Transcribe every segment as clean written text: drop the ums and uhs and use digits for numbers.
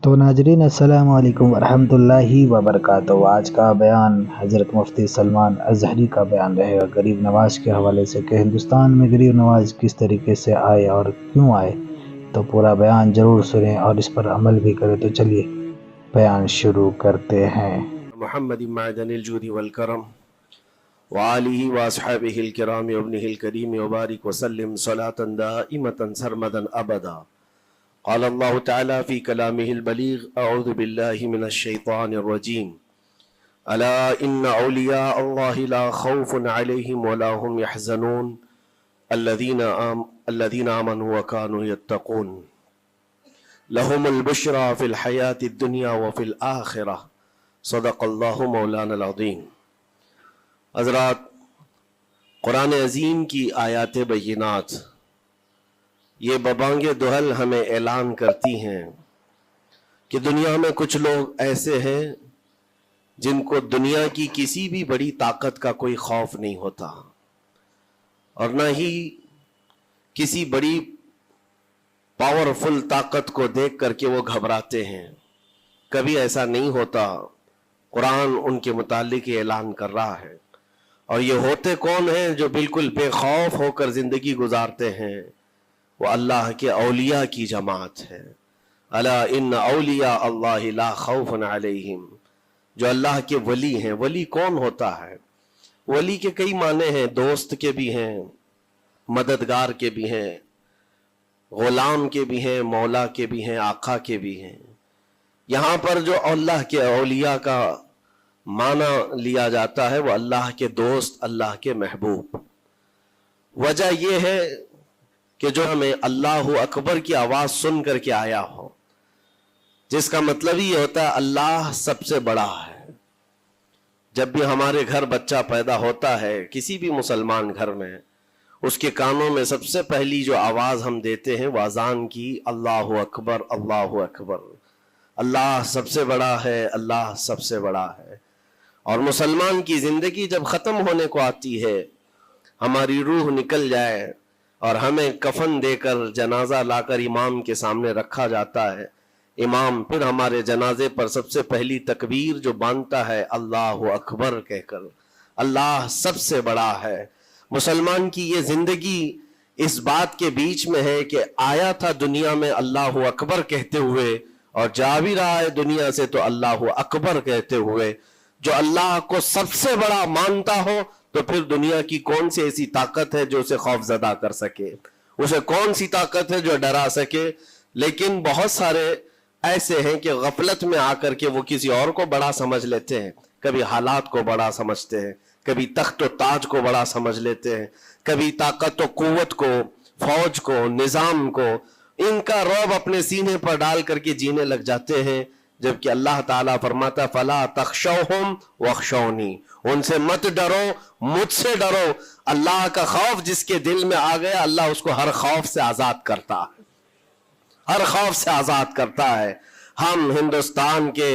تو ناظرین السلام علیکم ورحمۃ اللہ وبرکاتہ۔ آج کا بیان حضرت مفتی سلمان ازہری کا بیان رہے گا غریب نواز کے حوالے سے کہ ہندوستان میں غریب نواز کس طریقے سے آئے اور کیوں آئے۔ تو پورا بیان ضرور سنیں اور اس پر عمل بھی کریں۔ تو چلیے بیان شروع کرتے ہیں۔ محمد معدن الجود والکرم وآلہ واصحابہ الکرام وابنہ الکریم وبارک وسلم صلاة دائمة سرمدا ابدا۔ قال اللہ تعالی فی کلامہ البلیغ اعوذ باللہ من الشیطان الرجیم الا ان اولیاء اللہ لا خوف علیہم ولا هم يحزنون الذین آمنوا وکانوا یتقون لهم البشرى فی الحیاة الدنیا وفی الآخرہ صدق اللہ مولانا العظیم۔ حضرات، قرآن عظیم کی آیات بینات یہ ببانگ دہل ہمیں اعلان کرتی ہیں کہ دنیا میں کچھ لوگ ایسے ہیں جن کو دنیا کی کسی بھی بڑی طاقت کا کوئی خوف نہیں ہوتا، اور نہ ہی کسی بڑی پاورفل طاقت کو دیکھ کر کے وہ گھبراتے ہیں۔ کبھی ایسا نہیں ہوتا۔ قرآن ان کے متعلق اعلان کر رہا ہے، اور یہ ہوتے کون ہیں جو بالکل بے خوف ہو کر زندگی گزارتے ہیں؟ وہ اللہ کے اولیاء کی جماعت ہے۔ الا ان اولیاء اللہ لا خوف علیہم، جو اللہ کے ولی ہیں۔ ولی کون ہوتا ہے؟ ولی کے کئی معنی ہیں، دوست کے بھی ہیں، مددگار کے بھی ہیں، غلام کے بھی ہیں، مولا کے بھی ہیں، آقا کے بھی ہیں۔ یہاں پر جو اللہ کے اولیاء کا معنی لیا جاتا ہے وہ اللہ کے دوست، اللہ کے محبوب۔ وجہ یہ ہے کہ جو ہمیں اللہ اکبر کی آواز سن کر کے آیا ہو، جس کا مطلب یہ ہوتا ہے اللہ سب سے بڑا ہے۔ جب بھی ہمارے گھر بچہ پیدا ہوتا ہے، کسی بھی مسلمان گھر میں، اس کے کانوں میں سب سے پہلی جو آواز ہم دیتے ہیں وہ اذان کی، اللہ اکبر اللہ اکبر، اللہ سب سے بڑا ہے، اللہ سب سے بڑا ہے۔ اور مسلمان کی زندگی جب ختم ہونے کو آتی ہے، ہماری روح نکل جائے اور ہمیں کفن دے کر جنازہ لا کر امام کے سامنے رکھا جاتا ہے، امام پھر ہمارے جنازے پر سب سے پہلی تکبیر جو باندھتا ہے اللہ اکبر کہہ کر، اللہ سب سے بڑا ہے۔ مسلمان کی یہ زندگی اس بات کے بیچ میں ہے کہ آیا تھا دنیا میں اللہ اکبر کہتے ہوئے، اور جا بھی رہا ہے دنیا سے تو اللہ اکبر کہتے ہوئے۔ جو اللہ کو سب سے بڑا مانتا ہو تو پھر دنیا کی کون سی ایسی طاقت ہے جو اسے خوف زدہ کر سکے، اسے کون سی طاقت ہے جو ڈرا سکے؟ لیکن بہت سارے ایسے ہیں کہ غفلت میں آ کر کے وہ کسی اور کو بڑا سمجھ لیتے ہیں، کبھی حالات کو بڑا سمجھتے ہیں، کبھی تخت و تاج کو بڑا سمجھ لیتے ہیں، کبھی طاقت و قوت کو، فوج کو، نظام کو، ان کا رعب اپنے سینے پر ڈال کر کے جینے لگ جاتے ہیں، جبکہ اللہ تعالیٰ فرماتا فلا تخشوہم واخشونی، ان سے مت ڈرو، مجھ سے ڈرو۔ اللہ کا خوف جس کے دل میں آ گیا، اللہ اس کو ہر خوف سے آزاد کرتا ہے، ہر خوف سے آزاد کرتا ہے۔ ہم ہندوستان کے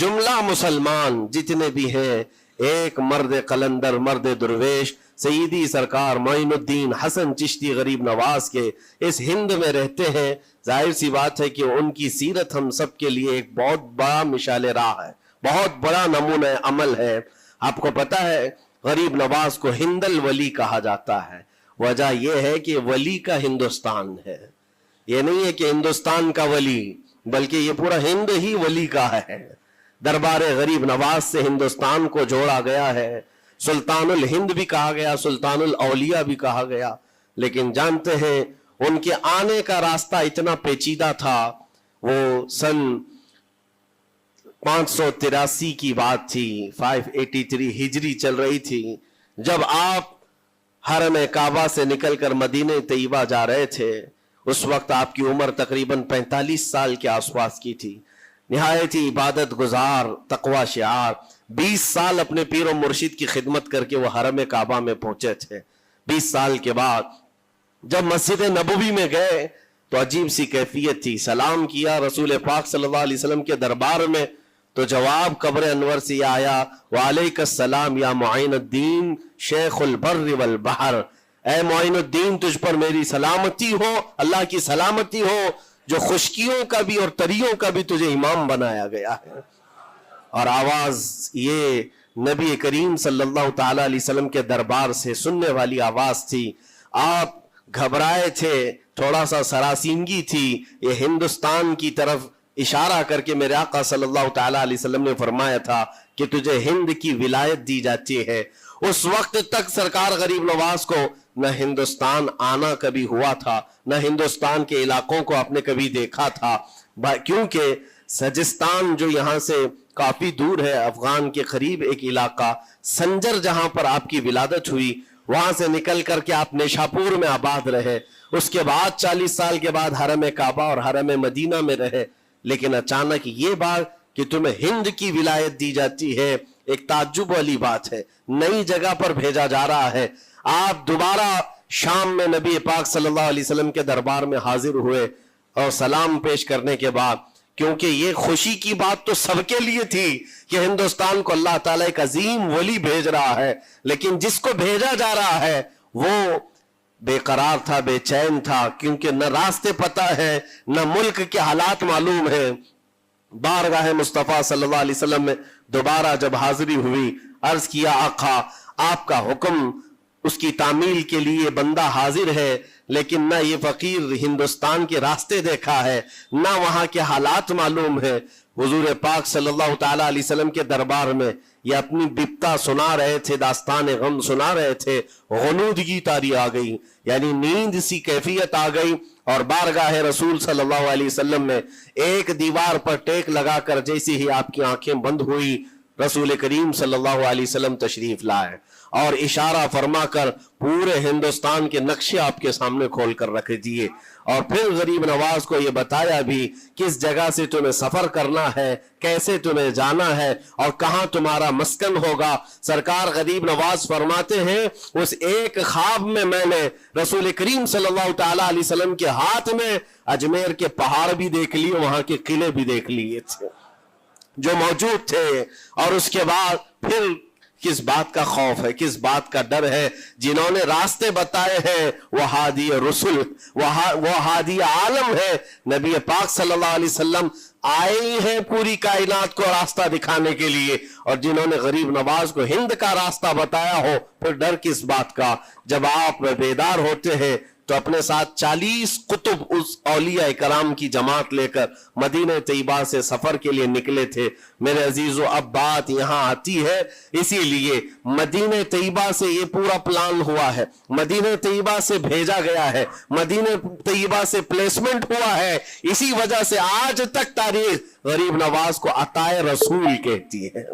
جملہ مسلمان جتنے بھی ہیں، ایک مرد قلندر، مرد درویش، سیدی سرکار معین الدین حسن چشتی غریب نواز کے اس ہند میں رہتے ہیں۔ ظاہر سی بات ہے کہ ان کی سیرت ہم سب کے لیے ایک بہت بڑا مشعل راہ ہے، بہت بڑا نمونہ عمل ہے۔ آپ کو پتا ہے غریب نواز کو ہند الولی کہا جاتا ہے۔ وجہ یہ ہے کہ ولی کا ہندوستان ہے، یہ نہیں ہے کہ ہندوستان کا ولی، بلکہ یہ پورا ہند ہی ولی کا ہے۔ دربار غریب نواز سے ہندوستان کو جوڑا گیا ہے، سلطان الہند بھی کہا گیا، سلطان الاولیاء بھی کہا گیا۔ لیکن جانتے ہیں ان کے آنے کا راستہ اتنا پیچیدہ تھا۔ وہ سن 583 کی بات تھی، 583 ہجری چل رہی تھی، جب آپ حرم کعبہ سے نکل کر مدینہ طیبہ جا رہے تھے۔ اس وقت آپ کی عمر تقریباً 45 سال کے آس پاس کی تھی۔ نہایت ہی عبادت گزار، تقوی شعار، 20 سال اپنے پیر و مرشد کی خدمت کر کے وہ حرم کعبہ میں پہنچے تھے۔ 20 سال کے بعد جب مسجد نبوی میں گئے تو عجیب سی کیفیت تھی۔ سلام کیا رسول پاک صلی اللہ علیہ وسلم کے دربار میں تو جواب قبر انور سے یہ آیا وعلیک السلام یا معین الدین شیخ البر والبحر، اے معین الدین تجھ پر میری سلامتی ہو، اللہ کی سلامتی ہو، जो खुश्कियों का भी और तरियों का भी तुझे इमाम बनाया गया है। और आवाज ये नबी करीम सल्लल्लाहु ताला अलैहि वसल्लम के दरबार से सुनने वाली आवाज थी। आप घबराए थे, थोड़ा सा सरासीनगी थी। ये हिंदुस्तान की तरफ इशारा करके मेरे आका सल्लल्लाहु ताला अलैहि वसल्लम ने फरमाया था कि तुझे हिंद की विलायत दी जाती है। उस वक्त तक सरकार गरीब नवाज को न हिंदुस्तान आना कभी हुआ था, न हिंदुस्तान के इलाकों को आपने कभी देखा था, क्योंकि सजिस्तान जो यहाँ से काफी दूर है, अफगान के करीब एक इलाका संजर, जहां पर आपकी विलादत हुई, वहां से निकल करके आप निशापुर में आबाद रहे। उसके बाद 40 साल के बाद हरम काबा और हरम मदीना में रहे। लेकिन अचानक ये बात कि तुम्हें हिंद की विलायत दी जाती है, एक ताज्जुब वाली बात है। नई जगह पर भेजा जा रहा है। आप दोबारा शाम में नबी पाक सल्लल्लाहु अलैहि वसल्लम के दरबार में हाजिर हुए और सलाम पेश करने के बाद, क्योंकि ये खुशी की बात तो सबके लिए थी कि हिंदुस्तान को अल्लाह ताला एक अजीम वली भेज रहा है, लेकिन जिसको भेजा जा रहा है वो बेकरार था, बेचैन था, क्योंकि न रास्ते पता है, न मुल्क के हालात मालूम है। बारगाह मुस्तफ़ा सल्लल्लाहु अलैहि वसल्लम में दोबारा जब हाजिरी हुई, अर्ज किया आका आपका हुक्म, उसकी तामील के लिए बंदा हाजिर है, लेकिन ना ये फकीर हिंदुस्तान के रास्ते देखा है, ना वहां के हालात मालूम है। हुजूर पाक सल्लल्लाहु ताला अलैहि वसल्लम के दरबार में ये अपनी बिप्ता सुना रहे थे, दास्तान गम सुना रहे थे। गुनूदगी तारी आ गई, यानी नींद सी कैफियत आ गई। और बारगाह रसूल सल्लल्लाहु अलैहि वसल्लम में एक दीवार पर टेक लगाकर जैसे ही आपकी आंखें बंद हुई, रसूल करीम सल्लल्लाहु अलैहि वसल्लम तशरीफ लाए और इशारा फरमाकर पूरे हिंदुस्तान के नक्शे आपके सामने खोल कर रख दिए। और फिर गरीब नवाज को यह बताया भी किस जगह से तुम्हें सफर करना है, कैसे तुम्हें जाना है और कहां तुम्हारा मस्कन होगा। सरकार गरीब नवाज फरमाते हैं, उस एक ख्वाब में मैंने रसूल करीम सल्लल्लाहु ताला अलैहि वसल्लम के हाथ में अजमेर के पहाड़ भी देख लिए, वहां के किले भी देख लिए थे जो मौजूद थे। और उसके बाद फिर किस बात का खौफ है, किस बात का डर है, जिन्होंने रास्ते बताए हैं वो हादी रसूल, वो हादी आलम है। नबी पाक सल्लल्लाहु अलैहि वसल्लम आए हैं पूरी कायनात को रास्ता दिखाने के लिए, और जिन्होंने गरीब नवाज को हिंद का रास्ता बताया हो, फिर डर किस बात का। जब आप बेदार होते हैं तो अपने साथ 40 कुतुब उस औलिया इकराम की जमात लेकर मदीने तैयबा से सफर के लिए निकले थे। मेरे अजीजों, अब बात यहां आती है, इसीलिए मदीने तैयबा से ये पूरा प्लान हुआ है, मदीने तैयबा से भेजा गया है, मदीने तैयबा से प्लेसमेंट हुआ है। इसी वजह से आज तक तारीख गरीब नवाज को अताए रसूल कहती है।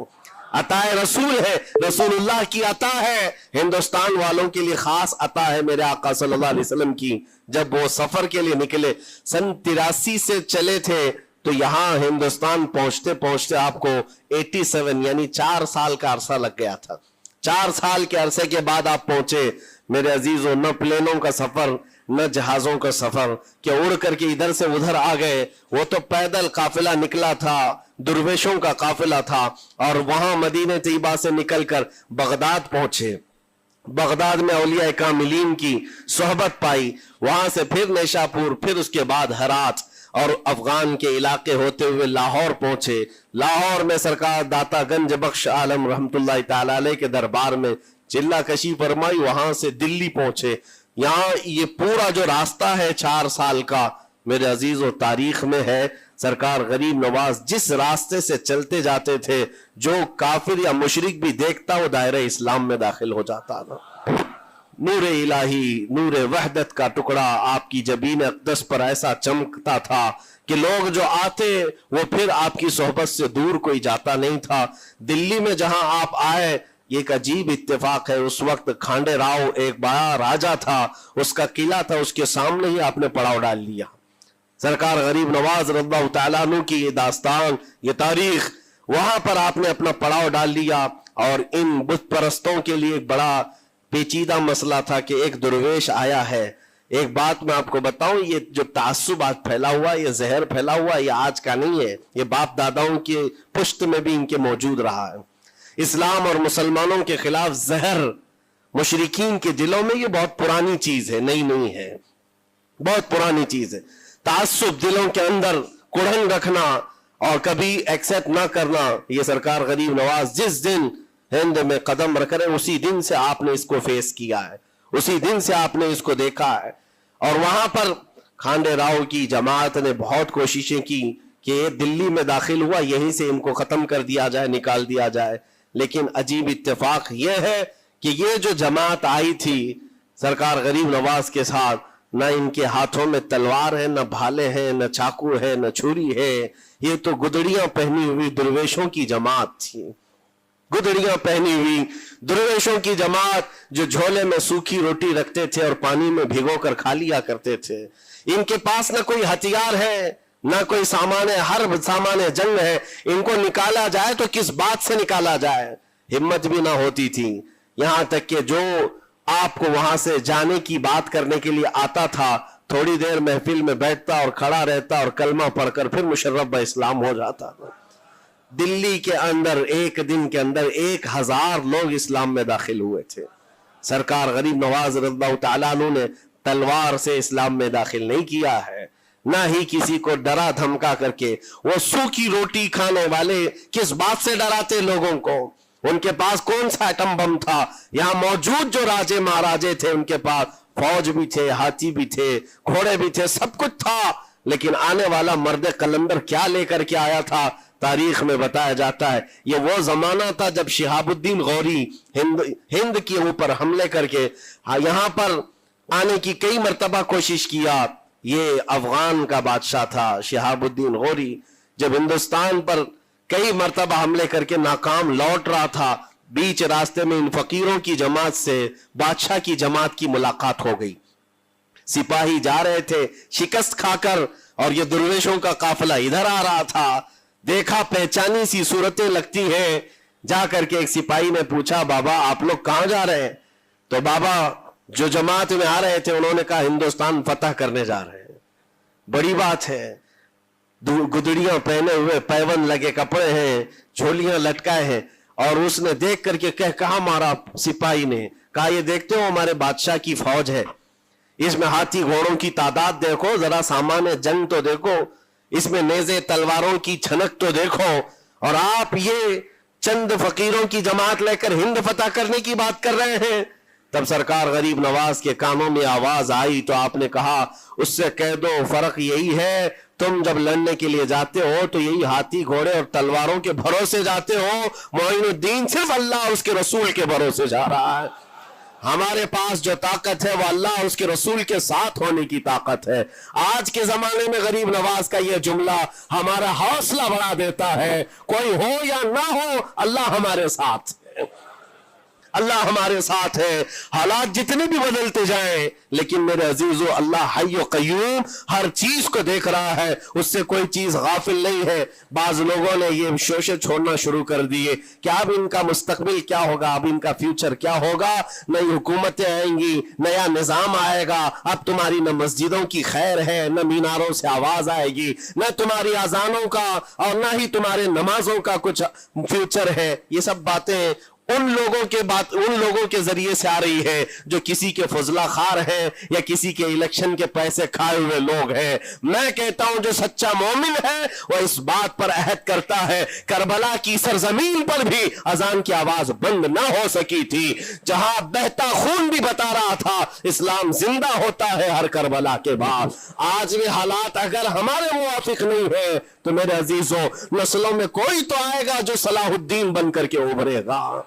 अताए रसूल है, रसूलुल्लाह की अता है, हिंदुस्तान वालों के लिए खास अता है मेरे आका सल्लल्लाहु अलैहि वसल्लम की। जब वो सफर के लिए निकले, सन 83 से चले थे, तो यहां हिंदुस्तान पहुंचते पहुंचते आपको 87 यानी 4 साल का अरसा लग गया था। 4 साल के अरसे के बाद आप पहुंचे मेरे अजीजों। न प्लेनों का सफर, न जहाजों का सफर कि उड़ करके इधर से उधर आ गए, वो तो पैदल काफिला निकला था, दुर्वेशों का काफिला था। और वहां मदीने तैयबा से निकलकर बगदाद पहुंचे। बगदाद में औलिया कामिलीन की सोहबत पाई, वहां से फिर निशापुर, फिर उसके बाद हरात और अफगान के इलाके होते हुए लाहौर पहुंचे। लाहौर में सरकार दाता गंज बख्श आलम रहमतुल्लाह ताला अलैह के दरबार में चिल्ला कशी फरमाई, वहां से दिल्ली पहुंचे। यहाँ ये पूरा जो रास्ता है 4 साल का मेरे अजीजों तारीख में है। सरकार गरीब नवाज जिस रास्ते से चलते जाते थे, जो काफिर या मुशरिक भी देखता वो दायरे इस्लाम में दाखिल हो जाता था। नूरे इलाही, नूरे वहदत का टुकड़ा आपकी जबीन अक़दस पर ऐसा चमकता था कि लोग जो आते वो फिर आपकी सोहबत से दूर कोई जाता नहीं था। दिल्ली में जहां आप आए, ये एक अजीब इत्तेफाक है, उस वक्त खांडे राव एक बड़ा राजा था, उसका किला था, उसके सामने ही आपने पड़ाव डाल लिया। सरकार गरीब नवाज रज़ियल्लाहु तआला अन्हु की ये दास्तान, ये तारीख, वहां पर आपने अपना पड़ाव डाल लिया। और इन बुत परस्तों के लिए एक बड़ा पेचीदा मसला था कि एक दुर्वेश आया है। एक बात मैं आपको बताऊं, ये जो तासुब आज फैला हुआ, ये जहर फैला हुआ, ये आज का नहीं है, ये बाप दादाओं के पुश्त में भी इनके मौजूद रहा है। इस्लाम और मुसलमानों के खिलाफ जहर मुशरिकीन के दिलों में ये बहुत पुरानी चीज है, नई नहीं है, बहुत पुरानी चीज है। ताज्जुब दिलों के अंदर कुढ़न रखना और कभी एक्सेप्ट ना करना, ये सरकार गरीब नवाज जिस दिन हिंद में कदम रख रहे उसी दिन से आपने इसको फेस किया है, उसी दिन से आपने इसको देखा है। और वहां पर खांडे राव की जमात ने बहुत कोशिशें की कि ये दिल्ली में दाखिल हुआ, यहीं से इनको खत्म कर दिया जाए, निकाल दिया जाए। लेकिन अजीब इत्तेफाक ये है कि ये जो जमात आई थी सरकार गरीब नवाज के साथ, न इनके हाथों में तलवार है, न भाले हैं, न चाकू है, न छुरी है, ये तो गुदड़ियां पहनी हुई दुर्वेशों की जमात थी। गुदड़ियां पहनी हुई दुर्वेशों की जमात जो झोले में सूखी रोटी रखते थे और पानी में भिगोकर खा लिया करते थे। इनके पास न कोई हथियार है, ना कोई सामान है, हर सामान जंग है। इनको निकाला जाए तो किस बात से निकाला जाए, हिम्मत भी ना होती थी। यहां तक कि जो आपको वहां से जाने की बात करने के लिए आता था, थोड़ी देर महफिल में बैठता और खड़ा रहता और कलमा पढ़कर फिर मुशर्रफ ब इस्लाम हो जाता। दिल्ली के अंदर एक दिन के अंदर 1000 लोग इस्लाम में दाखिल हुए थे। सरकार गरीब नवाज रज़ियल्लाहु तआला अन्हु ने तलवार से इस्लाम में दाखिल नहीं किया है, ना ही किसी को डरा धमका करके। वो सूखी रोटी खाने वाले किस बात से डराते लोगों को? उनके पास कौन सा एटम बम था? यहाँ मौजूद जो राजे महाराजे थे उनके पास फौज भी थे, हाथी भी थे, घोड़े भी थे, सब कुछ था। लेकिन आने वाला मर्द कलंदर क्या लेकर के आया था, तारीख में बताया जाता है ये वो जमाना था जब शिहाबुद्दीन गौरी हिंद के ऊपर हमले करके यहाँ पर आने की कई मर्तबा कोशिश किया। ये अफगान का बादशाह था शिहाबुद्दीन गौरी, जब हिंदुस्तान पर कई मर्तबा हमले करके नाकाम लौट रहा था, बीच रास्ते में इन फकीरों की जमात से बादशाह की जमात की मुलाकात हो गई। सिपाही जा रहे थे शिकस्त खाकर और ये दुर्वेशों का काफिला इधर आ रहा था। देखा पहचानी सी सूरतें लगती हैं। जाकर के एक सिपाही ने पूछा, बाबा आप लोग कहां जा रहे हैं? तो बाबा जो जमात में आ रहे थे उन्होंने कहा हिंदुस्तान फतह करने जा रहे हैं। बड़ी बात है, गुदड़ियां पहने हुए, पैबंद लगे कपड़े हैं, झोलियां लटकाए हैं। और उसने देख करके कहा मारा सिपाही ने, कहा ये देखते हो हमारे बादशाह की फौज है, इसमें हाथी घोड़ों की तादाद देखो, जरा सामान जंग तो देखो, इसमें नेज़े तलवारों की छनक तो देखो, और आप ये चंद फकीरों की जमात लेकर हिंद फतह करने की बात कर रहे हैं। तब सरकार गरीब नवाज के कानों में आवाज आई तो आपने कहा उससे कह दो फर्क यही है, तुम जब लड़ने के लिए जाते हो तो यही हाथी घोड़े और तलवारों के भरोसे जाते हो, मोइनुद्दीन सिर्फ अल्लाह और उसके रसूल के भरोसे जा रहा है। हमारे पास जो ताकत है वो अल्लाह और उसके रसूल के साथ होने की ताकत है। आज के जमाने में गरीब नवाज का यह जुमला हमारा हौसला बढ़ा देता है, कोई हो या ना हो अल्लाह हमारे साथ है, अल्लाह हमारे साथ है। हालात जितने भी बदलते जाएं, लेकिन मेरे अजीजों अल्लाह हय्य क़य्यूम हर चीज को देख रहा है, उससे कोई चीज गाफिल नहीं है। बाज लोगों ने ये शोशे छोड़ना शुरू कर दिए कि अब इनका मुस्तकबिल क्या होगा, अब इनका फ्यूचर क्या होगा, नई हुकूमतें आएंगी, नया निजाम आएगा, अब तुम्हारी न मस्जिदों की खैर है, न मीनारों से आवाज आएगी, न तुम्हारी अजानों का और न ही तुम्हारे नमाजों का कुछ फ्यूचर है। ये सब बातें उन लोगों के जरिए से आ रही है जो किसी के फजला खार है या किसी के इलेक्शन के पैसे खाए हुए लोग हैं। मैं कहता हूं जो सच्चा मोमिन है वह इस बात पर अहद करता है, करबला की सरजमीन पर भी अजान की आवाज बंद ना हो सकी थी, जहां बहता खून भी बता रहा था इस्लाम जिंदा होता है हर करबला के बाद। आज भी हालात अगर हमारे मुवाफिक नहीं है तो मेरे अजीजों नस्लों में कोई तो आएगा जो सलाहुद्दीन बनकर के उभरेगा,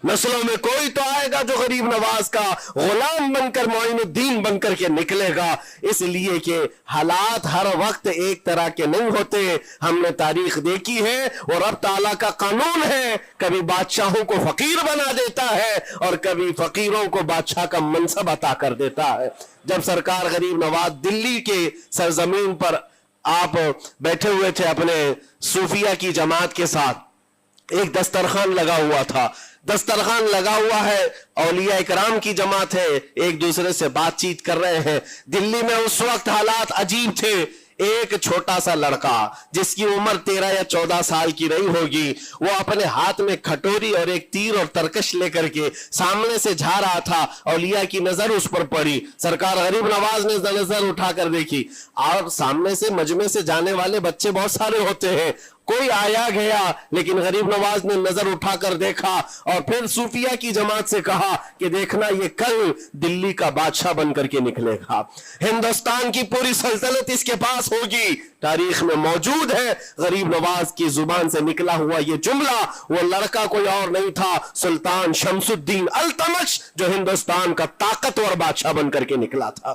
नस्लों में कोई तो आएगा जो गरीब नवाज का गुलाम बनकर मोइनुद्दीन बनकर के निकलेगा। इसलिए कि हालात हर वक्त एक तरह के नहीं होते, हमने तारीख देखी है और अब ताला का कानून है, कभी बादशाहों को फकीर बना देता है और कभी फकीरों को बादशाह का मनसब अता कर देता है। जब सरकार गरीब नवाज दिल्ली के सरजमीन पर आप बैठे हुए थे अपने सूफिया की जमात के साथ, एक दस्तरखान लगा हुआ था, दस्तरखान लगा हुआ है, औलिया इकराम की जमात है, एक दूसरे से बातचीत कर रहे हैं। दिल्ली में उस वक्त हालात अजीब थे, ایک چھوٹا سا لڑکا جس کی عمر 13 یا 14 سال کی رہی ہوگی، وہ اپنے ہاتھ میں کھٹوری اور ایک تیر اور ترکش لے کر کے سامنے سے جا رہا تھا، اولیاء کی نظر اس پر پڑی، سرکار غریب نواز نے نظر اٹھا کر دیکھی، اور سامنے سے مجمع سے جانے والے بچے بہت سارے ہوتے ہیں، کوئی آیا گیا، لیکن غریب نواز نے نظر اٹھا کر دیکھا اور پھر صوفیہ کی جماعت سے کہا کہ دیکھنا یہ کل دلی کا بادشاہ بن کر کے نکلے گا، ہندوستان کی پوری سلطنت اس کے پاس ہوگی۔ تاریخ میں موجود ہے غریب نواز کی زبان سے نکلا ہوا یہ جملہ، وہ لڑکا کوئی اور نہیں تھا، سلطان شمس الدین التمش، جو ہندوستان کا طاقتور بادشاہ بن کر کے نکلا تھا۔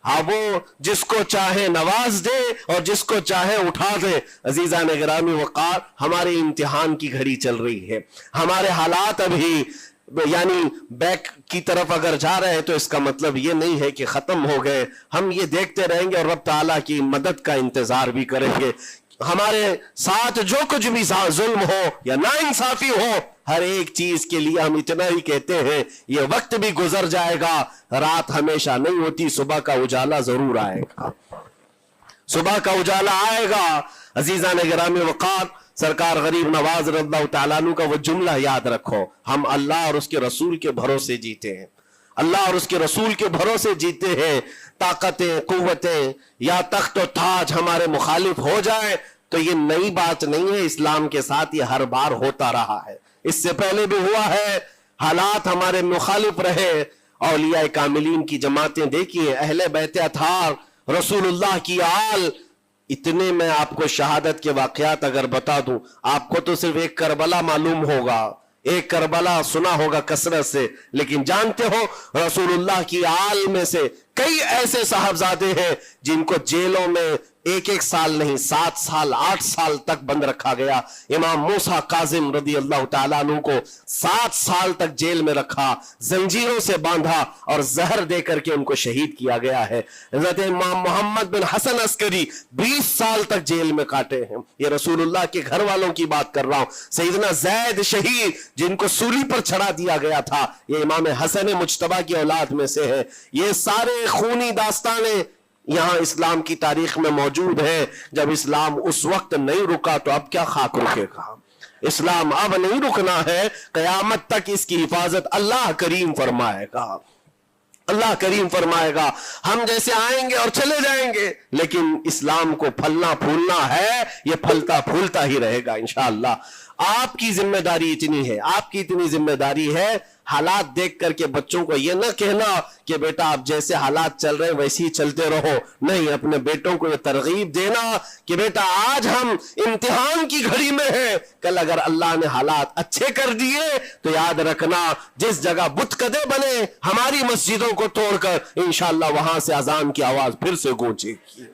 ہاں، وہ جس کو چاہے نواز دے اور جس کو چاہے اٹھا دے۔ عزیزان گرامی وقار، ہمارے امتحان کی گھڑی چل رہی ہے، ہمارے حالات ابھی یعنی بیک کی طرف اگر جا رہے ہیں تو اس کا مطلب یہ نہیں ہے کہ ختم ہو گئے، ہم یہ دیکھتے رہیں گے اور رب تعالیٰ کی مدد کا انتظار بھی کریں گے۔ ہمارے ساتھ جو کچھ بھی ظلم ہو یا ناانصافی ہو، ہر ایک چیز کے لیے ہم اتنا ہی کہتے ہیں یہ وقت بھی گزر جائے گا، رات ہمیشہ نہیں ہوتی، صبح کا اجالا ضرور آئے گا، صبح کا اجالا آئے گا۔ عزیزان گرامی وقار، سرکار غریب نواز رضی اللہ تعالیٰ عنہ کا وہ جملہ یاد رکھو، ہم اللہ اور اس کے رسول کے بھروسے جیتے ہیں، اللہ اور اس کے رسول کے بھروسے جیتے ہیں۔ طاقتیں، قوتیں یا تخت و تاج ہمارے مخالف ہو جائے تو یہ نئی بات نہیں ہے، اسلام کے ساتھ یہ ہر بار ہوتا رہا ہے، اس سے پہلے بھی ہوا ہے، حالات ہمارے مخالف رہے۔ اولیاء کاملین کی جماعتیں دیکھیے، اہل بیت اطہار، رسول اللہ کی آل، اتنے میں آپ کو شہادت کے واقعات اگر بتا دوں، آپ کو تو صرف ایک کربلا معلوم ہوگا، ایک کربلا سنا ہوگا کثرت سے، لیکن جانتے ہو رسول اللہ کی آل میں سے کئی ایسے صاحبزادے ہیں جن کو جیلوں میں ایک سال نہیں 7 سال 8 سال تک بند رکھا گیا۔ امام موسیٰ کاظم رضی اللہ تعالیٰ عنہ کو 7 سال تک جیل میں رکھا، زنجیروں سے باندھا اور زہر دے کر کے ان کو شہید کیا گیا ہے۔ حضرت امام محمد بن حسن عسکری 20 سال تک جیل میں کاٹے ہیں، یہ رسول اللہ کے گھر والوں کی بات کر رہا ہوں۔ سیدنا زید شہید جن کو سولی پر چڑھا دیا گیا تھا، یہ امام حسن مجتبیٰ کی اولاد میں سے ہے۔ یہ سارے خونی داستانیں یہاں اسلام کی تاریخ میں موجود ہے۔ جب اسلام اس وقت نہیں رکا تو اب کیا خاک رکے گا؟ اسلام اب نہیں رکنا ہے، قیامت تک اس کی حفاظت اللہ کریم فرمائے گا، اللہ کریم فرمائے گا۔ ہم جیسے آئیں گے اور چلے جائیں گے، لیکن اسلام کو پھلنا پھولنا ہے، یہ پھلتا پھولتا ہی رہے گا انشاءاللہ۔ آپ کی ذمہ داری اتنی ہے، آپ کی اتنی ذمہ داری ہے، حالات دیکھ کر کے بچوں کو یہ نہ کہنا کہ بیٹا آپ جیسے حالات چل رہے ہیں ویسے ہی چلتے رہو، نہیں، اپنے بیٹوں کو یہ ترغیب دینا کہ بیٹا آج ہم امتحان کی گھڑی میں ہیں، کل اگر اللہ نے حالات اچھے کر دیے تو یاد رکھنا جس جگہ بت کدے بنے ہماری مسجدوں کو توڑ کر انشاءاللہ وہاں سے اذان کی آواز پھر سے گونجے گی،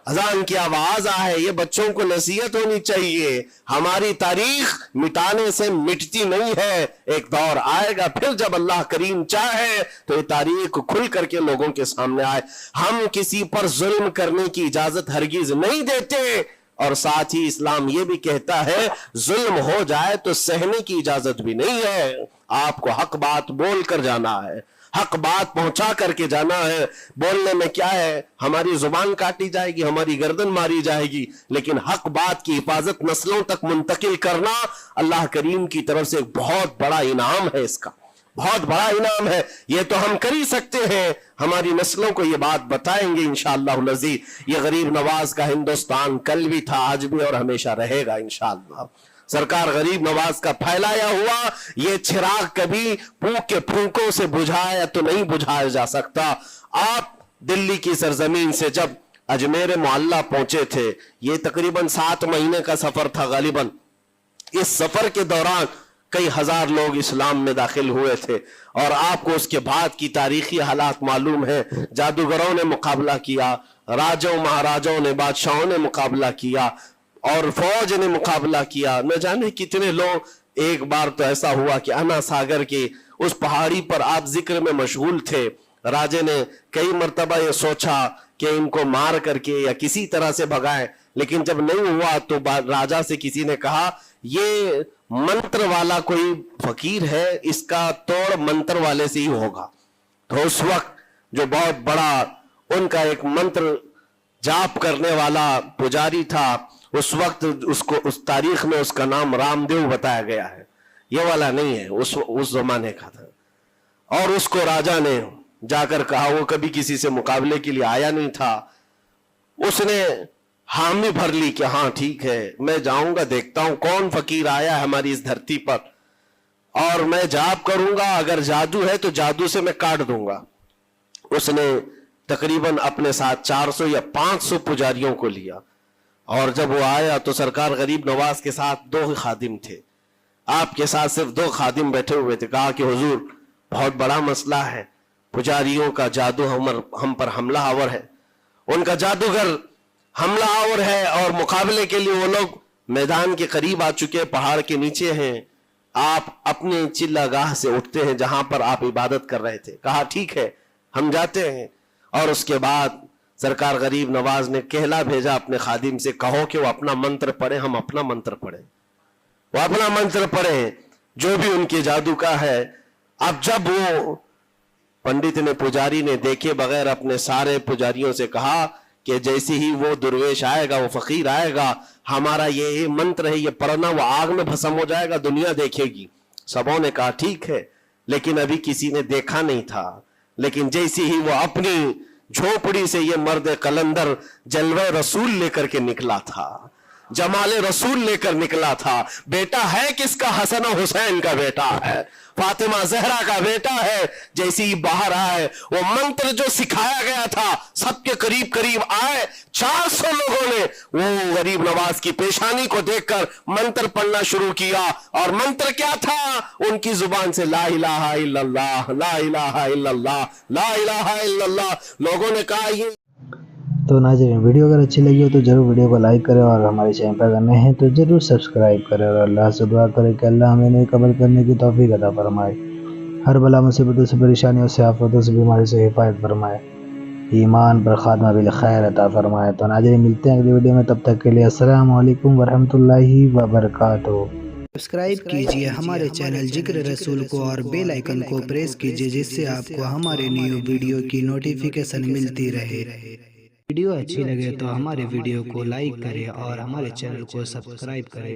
اذان کی آواز آئے۔ یہ بچوں کو نصیحت ہونی چاہیے، ہماری تاریخ مٹانے سے مٹتی نہیں ہے، ایک دور آئے گا پھر جب اللہ کریم چاہے تو یہ تاریخ کھل کر کے لوگوں کے سامنے آئے۔ ہم کسی پر ظلم کرنے کی اجازت ہرگز نہیں دیتے، اور ساتھ ہی اسلام یہ بھی کہتا ہے ظلم ہو جائے تو سہنے کی اجازت بھی نہیں ہے، آپ کو حق بات بول کر جانا ہے، حق بات پہنچا کر کے جانا ہے۔ بولنے میں کیا ہے، ہماری زبان کاٹی جائے گی، ہماری گردن ماری جائے گی، لیکن حق بات کی حفاظت نسلوں تک منتقل کرنا اللہ کریم کی طرف سے ایک بہت بڑا انعام ہے، اس کا بہت بڑا انعام ہے۔ یہ تو ہم کر ہی سکتے ہیں، ہماری نسلوں کو یہ بات بتائیں گے انشاءاللہ العزیز۔ یہ غریب نواز کا ہندوستان کل بھی تھا، آج بھی اور ہمیشہ رہے گا انشاءاللہ۔ سرکار غریب نواز کا پھیلایا ہوا یہ چراغ کبھی پھونک کے پھونکوں سے بجھایا تو نہیں بجھایا جا سکتا۔ آپ دلی کی سرزمین سے جب اجمیر معلیٰ پہنچے تھے، یہ تقریباً 7 مہینے کا سفر تھا غالباً، اس سفر کے دوران کئی ہزار لوگ اسلام میں داخل ہوئے تھے، اور آپ کو اس کے بعد کی تاریخی حالات معلوم ہیں۔ جادوگروں نے مقابلہ کیا، راجوں مہاراجوں نے، بادشاہوں نے مقابلہ کیا، اور فوج نے مقابلہ کیا، نہ جانے کتنے لوگ۔ ایک بار تو ایسا ہوا کہ انا ساگر کی اس پہاڑی پر آپ ذکر میں مشغول تھے، راجے نے کئی مرتبہ یہ سوچا کہ ان کو مار کر کے یا کسی طرح سے بھگائیں، لیکن جب نہیں ہوا تو راجہ سے کسی نے کہا یہ منتر والا کوئی فقیر ہے، اس کا توڑ منتر والے سے ہی ہوگا۔ تو اس وقت جو بہت بڑا ان کا ایک منتر जाप करने वाला पुजारी था, उस वक्त उसको उस तारीख में उसका नाम रामदेव बताया गया है, ये वाला नहीं है, उस जमाने का था। और उसको राजा ने जाकर कहा, वो कभी किसी से मुकाबले के लिए आया नहीं था, उसने हामी भर ली कि हाँ ठीक है, मैं जाऊंगा, देखता हूं कौन फकीर आया है हमारी इस धरती पर, और मैं जाप करूंगा, अगर जादू है तो जादू से मैं काट दूंगा। उसने तकरीबन अपने साथ 400 या 500 पुजारियों को लिया, और जब वो आया तो सरकार गरीब नवाज के साथ 2 खादिम थे, आपके साथ सिर्फ 2 खादिम बैठे हुए थे। कहा कि हुजूर बहुत बड़ा मसला है, पुजारियों का जादू हम पर हमला आवर है, उनका जादूगर हमला आवर है, और मुकाबले के लिए वो लोग मैदान के करीब आ चुके, पहाड़ के नीचे हैं, आप अपने चिल्लागाह से उठते हैं जहां पर आप इबादत कर रहे थे। कहा ठीक है, हम जाते हैं। और उसके बाद सरकार गरीब नवाज ने कहला भेजा अपने खादिम से, कहो कि वो अपना मंत्र पढ़े, हम अपना मंत्र पढ़े। वो अपना मंत्र पढ़े जो भी उनके जादू का है। अब जब वो पंडित ने, पुजारी ने देखे बगैर अपने सारे पुजारियों से कहा कि जैसे ही वो दुर्वेश आएगा, वो फकीर आएगा, हमारा ये मंत्र है, ये पढ़ना, वो आग में भस्म हो जाएगा, दुनिया देखेगी। सबों ने कहा ठीक है, लेकिन अभी किसी ने देखा नहीं था। लेकिन जैसे ही वो अपनी झोपड़ी से ये मर्द कलंदर जलवे रसूल लेकर के निकला था, जमाले रसूल लेकर निकला था, बेटा है किसका? हसन और हुसैन का बेटा है, फातिमा जहरा का बेटा है। जैसे ही बाहर आए, वो मंत्र जो सिखाया गया था सबके करीब करीब आए, 400 लोगों ने वो गरीब नवाज की पेशानी को देखकर मंत्र पढ़ना शुरू किया। और मंत्र क्या था? उनकी जुबान से ला इलाहा इल्लल्लाह, ला इलाहा इल्लल्लाह, ला इलाहा इल्लल्लाह। लोगों ने कहा ये। तो नाज़रीन, वीडियो अगर अच्छी लगी हो तो ज़रूर वीडियो को लाइक करें, और हमारे चैनल पर अगर नए हैं तो ज़रूर सब्सक्राइब करें, और अल्लाह से दुआ करें कि अल्लाह हमें नई कबल करने की तौफीक अता फरमाए, हर बला मुसीबतों से, परेशानियों से, आफतों से, बीमारी से हिफाजत फरमाए, ईमान पर खात्मा बिल खैर अता फरमाए। तो नाज़रीन, मिलते हैं अगली वीडियो में, तब तक के लिए अस्सलामु अलैकुम वरहमतुल्लाहि वबरकातुहू। सब्सक्राइब कीजिए हमारे चैनल जिक्र रसूल को और बेल आइकन को प्रेस कीजिए, जिससे आपको हमारे न्यू वीडियो की नोटिफिकेशन मिलती रहे। वीडियो अच्छी लगे तो हमारे वीडियो को लाइक करें और हमारे चैनल को सब्सक्राइब करें।